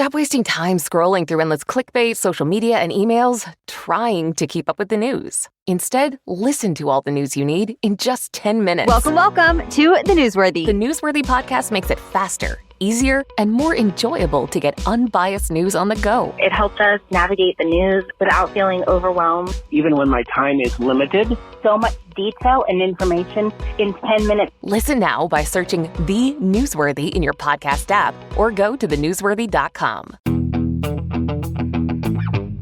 Stop wasting time scrolling through endless clickbait, social media, and emails trying to keep up with the news. Instead, listen to all the news you need in just 10 minutes. Welcome to The Newsworthy. The Newsworthy podcast makes it faster, easier, and more enjoyable to get unbiased news on the go. It helps us navigate the news without feeling overwhelmed. Even when my time is limited. So much detail and information in 10 minutes. Listen now by searching The Newsworthy in your podcast app or go to thenewsworthy.com.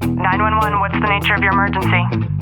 911, what's the nature of your emergency?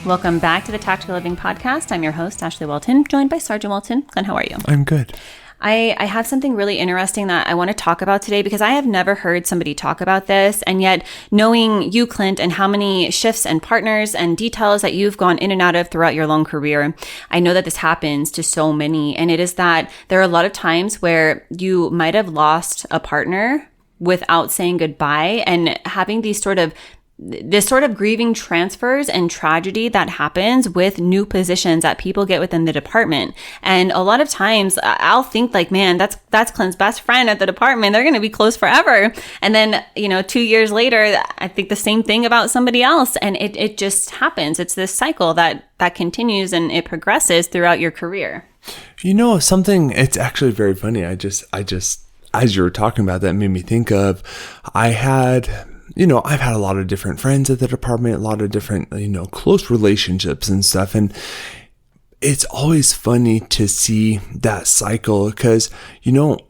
Welcome back to the Tactical Living Podcast. I'm your host, Ashley Welton, joined by Sergeant Welton. Glenn, how are you? I'm good. I have something really interesting that I want to talk about today because I have never heard somebody talk about this. And yet, knowing you, Clint, and how many shifts and partners and details that you've gone in and out of throughout your long career, I know that this happens to so many. And it is that there are a lot of times where you might have lost a partner without saying goodbye and having these sort of grieving transfers and tragedy that happens with new positions that people get within the department. And a lot of times I'll think like, man, that's Clint's best friend at the department. They're going to be close forever. And then, 2 years later, I think the same thing about somebody else. And it just happens. It's this cycle that continues and it progresses throughout your career. Something, it's actually very funny. I just, as you were talking about that, made me think of, I've had a lot of different friends at the department, a lot of different, close relationships and stuff. And it's always funny to see that cycle because,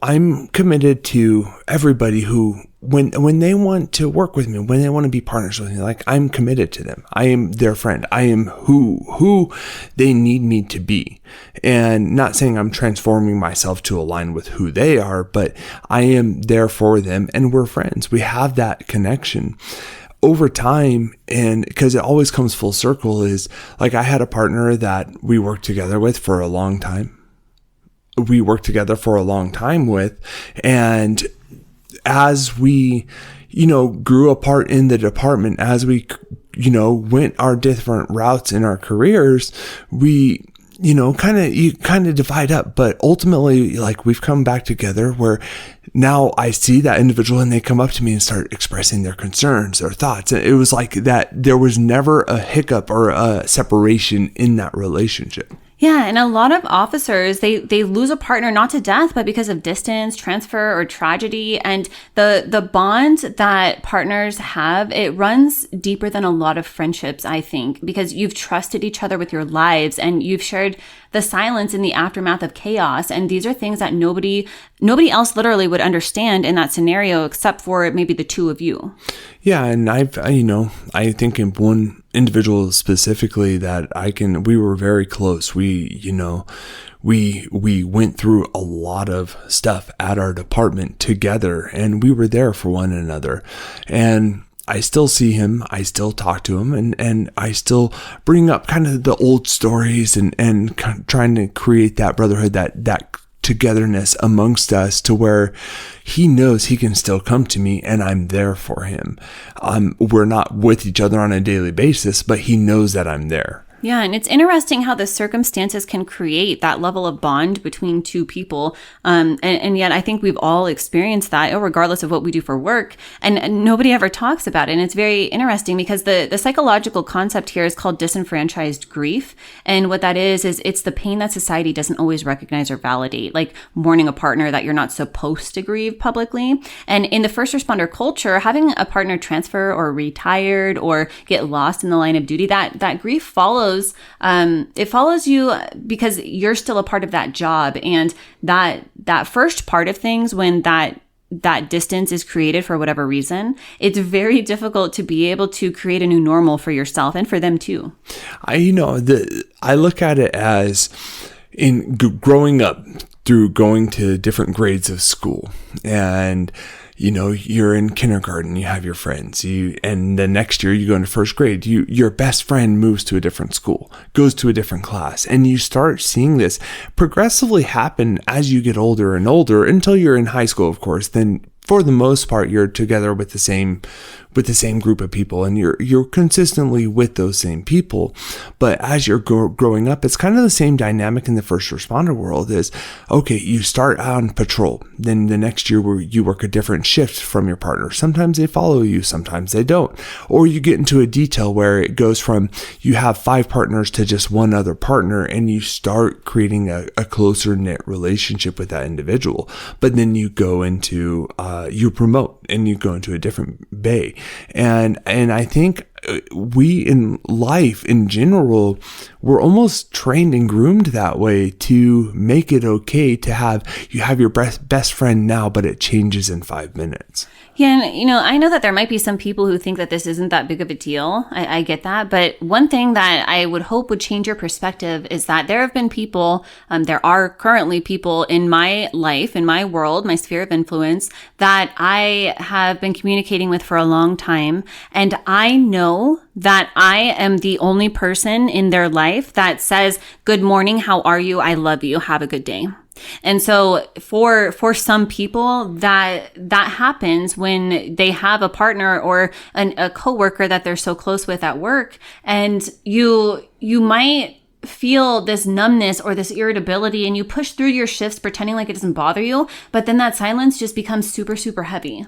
I'm committed to everybody who, when they want to work with me, when they want to be partners with me, like I'm committed to them. I am their friend. I am who they need me to be. And not saying I'm transforming myself to align with who they are, but I am there for them and we're friends. We have that connection. Over time, and because it always comes full circle, is like I had a partner that we worked together with for a long time. And as we, grew apart in the department, as we, went our different routes in our careers, we, you kind of divide up, but ultimately, like we've come back together where now I see that individual and they come up to me and start expressing their concerns, their thoughts. And it was like that there was never a hiccup or a separation in that relationship. Yeah, and a lot of officers, they lose a partner not to death, but because of distance, transfer, or tragedy. And the bond that partners have, it runs deeper than a lot of friendships, I think, because you've trusted each other with your lives and you've shared the silence in the aftermath of chaos. And these are things that nobody else literally would understand in that scenario except for maybe the two of you. Yeah, and I think in one individual specifically that we were very close. We went through a lot of stuff at our department together and we were there for one another. And I still see him, I still talk to him, and I still bring up kind of the old stories and kind of trying to create that brotherhood, that togetherness amongst us to where he knows he can still come to me and I'm there for him. We're not with each other on a daily basis, but he knows that I'm there. Yeah, and it's interesting how the circumstances can create that level of bond between two people. And yet I think we've all experienced that, regardless of what we do for work. And nobody ever talks about it. And it's very interesting because the psychological concept here is called disenfranchised grief. And what that is it's the pain that society doesn't always recognize or validate, like mourning a partner that you're not supposed to grieve publicly. And in the first responder culture, having a partner transfer or retired or get lost in the line of duty, that grief follows you because you're still a part of that job. And that first part of things, when that distance is created for whatever reason, it's very difficult to be able to create a new normal for yourself and for them too. I look at it as in growing up through going to different grades of school, and you're in kindergarten, you have your friends, and the next year you go into first grade, your best friend moves to a different school, goes to a different class, and you start seeing this progressively happen as you get older and older until you're in high school, of course. Then for the most part, you're together with the same group of people, and you're consistently with those same people. But as you're growing up, it's kind of the same dynamic in the first responder world. Is okay, you start on patrol, then the next year you work a different shift from your partner. Sometimes they follow you, sometimes they don't. Or you get into a detail where it goes from you have 5 partners to just one other partner, and you start creating a closer knit relationship with that individual. But then you go into you promote and you go into a different bay. And I think we in life in general, we're almost trained and groomed that way to make it okay to have your best friend now, but it changes in 5 minutes. Yeah, and I know that there might be some people who think that this isn't that big of a deal. I get that. But one thing that I would hope would change your perspective is that there have been people, there are currently people in my life, in my world, my sphere of influence, that I have been communicating with for a long time. And I know that I am the only person in their life that says, "Good morning, how are you? I love you. Have a good day." And so for some people that happens when they have a partner or a coworker that they're so close with at work, and you might feel this numbness or this irritability, and you push through your shifts pretending like it doesn't bother you, but then that silence just becomes super, super heavy.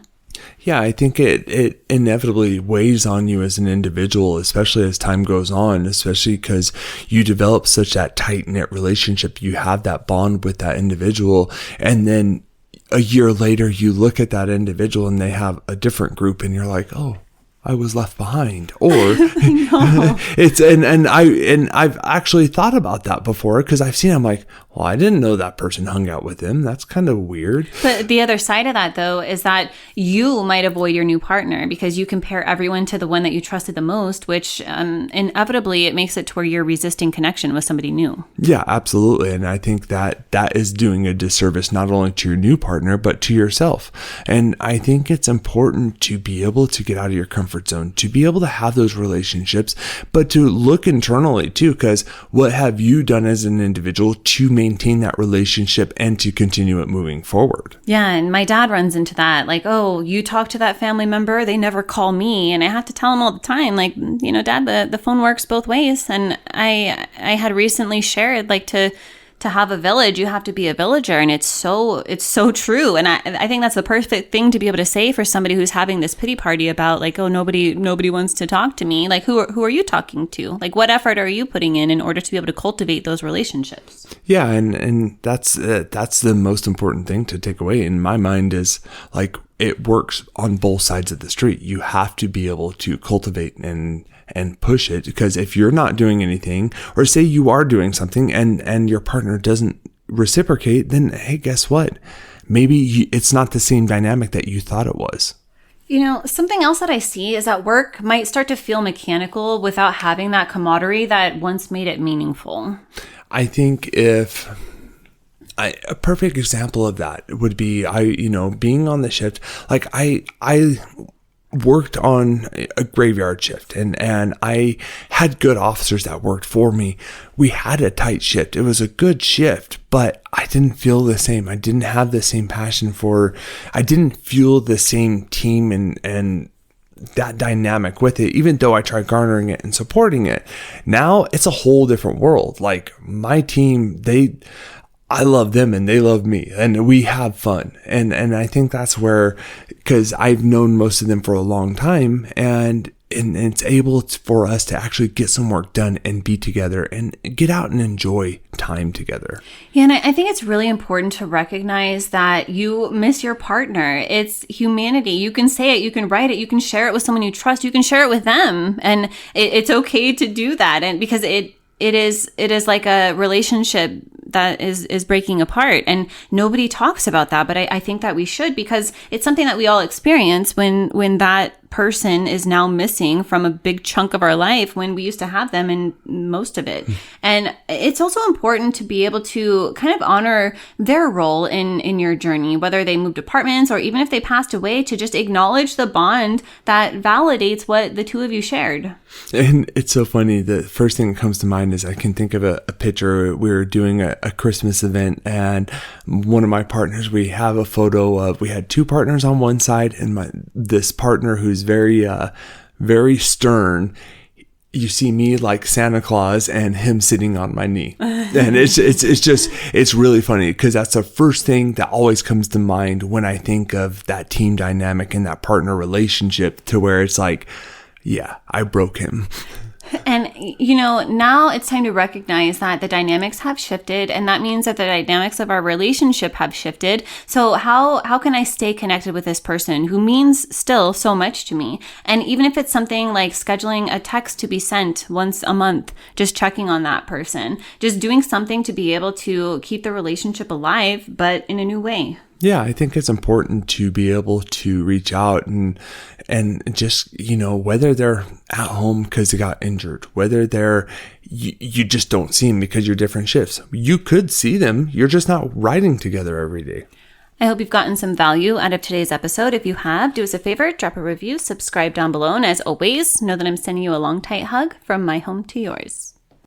Yeah, I think it inevitably weighs on you as an individual, especially as time goes on, especially because you develop such that tight-knit relationship. You have that bond with that individual. And then a year later, you look at that individual and they have a different group and you're like, oh, I was left behind. Or I've actually thought about that before, because I've seen, I'm like, well, I didn't know that person hung out with him. That's kind of weird. But the other side of that, though, is that you might avoid your new partner because you compare everyone to the one that you trusted the most, which inevitably it makes it to where you're resisting connection with somebody new. Yeah, absolutely. And I think that is doing a disservice not only to your new partner, but to yourself. And I think it's important to be able to get out of your comfort zone, to be able to have those relationships, but to look internally too, because what have you done as an individual to maintain that relationship and to continue it moving forward? Yeah, and my dad runs into that, like, oh, you talk to that family member, they never call me. And I have to tell him all the time, like, Dad, the phone works both ways. And I had recently shared, like, to have a village, you have to be a villager. And it's so true. And I think that's the perfect thing to be able to say for somebody who's having this pity party about, like, oh, nobody wants to talk to me. Like, who are you talking to? Like, what effort are you putting in order to be able to cultivate those relationships? Yeah. And that's the most important thing to take away in my mind is, like, it works on both sides of the street. You have to be able to cultivate and push it, because if you're not doing anything, or say you are doing something and your partner doesn't reciprocate, then hey, guess what? Maybe it's not the same dynamic that you thought it was. Something else that I see is that work might start to feel mechanical without having that camaraderie that once made it meaningful. I think a perfect example of that would be, being on the shift, like I worked on a graveyard shift and I had good officers that worked for me. We had a tight shift. It was a good shift, but I didn't feel the same. I didn't have the same passion I didn't feel the same team and that dynamic with it, even though I tried garnering it and supporting it. Now it's a whole different world. Like, my team, I love them and they love me and we have fun. And I think that's where, because I've known most of them for a long time, and it's able for us to actually get some work done and be together and get out and enjoy time together. Yeah, and I think it's really important to recognize that you miss your partner. It's humanity. You can say it, you can write it, you can share it with someone you trust, you can share it with them. And it's okay to do that. And because it is like a relationship that is breaking apart, and nobody talks about that, but I think that we should, because it's something that we all experience when that person is now missing from a big chunk of our life when we used to have them in most of it. And it's also important to be able to kind of honor their role in your journey, whether they moved apartments or even if they passed away, to just acknowledge the bond that validates what the two of you shared. And it's so funny. The first thing that comes to mind is I can think of a picture. We were doing a Christmas event, and one of my partners, we have a photo of, we had two partners on one side, and this partner who's very, very stern. You see me like Santa Claus and him sitting on my knee. And it's really funny because that's the first thing that always comes to mind when I think of that team dynamic and that partner relationship, to where it's like, yeah, I broke him. And, now it's time to recognize that the dynamics have shifted, and that means that the dynamics of our relationship have shifted. So how can I stay connected with this person who means still so much to me? And even if it's something like scheduling a text to be sent once a month, just checking on that person, just doing something to be able to keep the relationship alive, but in a new way. Yeah, I think it's important to be able to reach out and just, whether they're at home because they got injured, whether you just don't see them because you're different shifts. You could see them. You're just not riding together every day. I hope you've gotten some value out of today's episode. If you have, do us a favor, drop a review, subscribe down below. And as always, know that I'm sending you a long, tight hug from my home to yours.